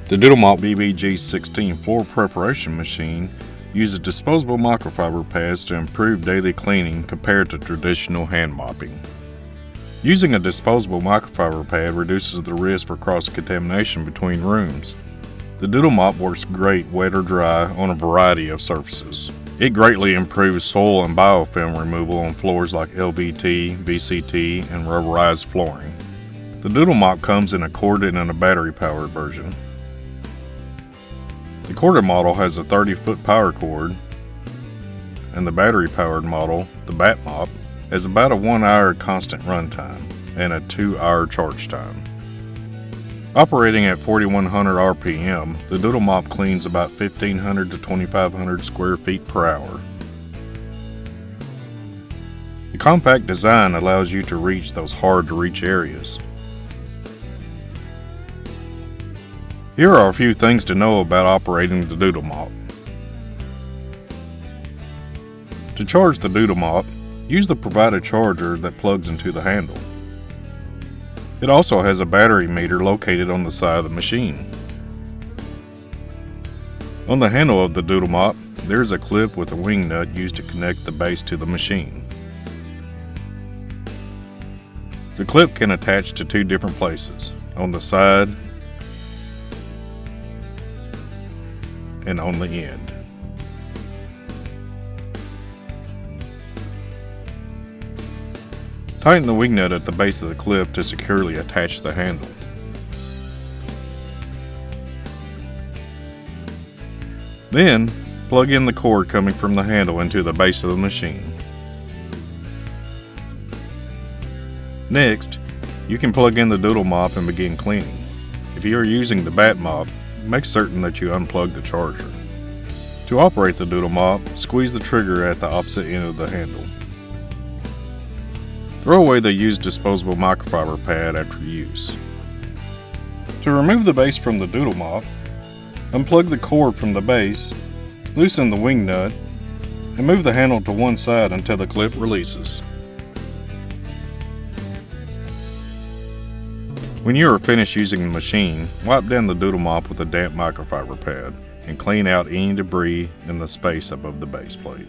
The Doodle Mop BBG16 floor preparation machine uses disposable microfiber pads to improve daily cleaning compared to traditional hand mopping. Using a disposable microfiber pad reduces the risk for cross-contamination between rooms. The Doodle Mop works great wet or dry on a variety of surfaces. It greatly improves soil and biofilm removal on floors like LVT, VCT, and rubberized flooring. The Doodle Mop comes in a corded and a battery-powered version. The corded model has a 30-foot power cord, and the battery-powered model, the Bat Mop, has about a 1-hour constant run time and a 2-hour charge time. Operating at 4,100 RPM, the Doodle Mop cleans about 1,500 to 2,500 square feet per hour. The compact design allows you to reach those hard-to-reach areas. Here are a few things to know about operating the Doodle Mop. To charge the Doodle Mop, use the provided charger that plugs into the handle. It also has a battery meter located on the side of the machine. On the handle of the Doodle Mop, there is a clip with a wing nut used to connect the base to the machine. The clip can attach to two different places, on the side and on the end. Tighten the wing nut at the base of the clip to securely attach the handle. Then, plug in the cord coming from the handle into the base of the machine. Next, you can plug in the Doodle Mop and begin cleaning. If you are using the Bat Mop, make certain that you unplug the charger. To operate the Doodle Mop, squeeze the trigger at the opposite end of the handle. Throw away the used disposable microfiber pad after use. To remove the base from the Doodle Mop, unplug the cord from the base, loosen the wing nut, and move the handle to one side until the clip releases. When you are finished using the machine, wipe down the Doodle Mop with a damp microfiber pad and clean out any debris in the space above the base plate.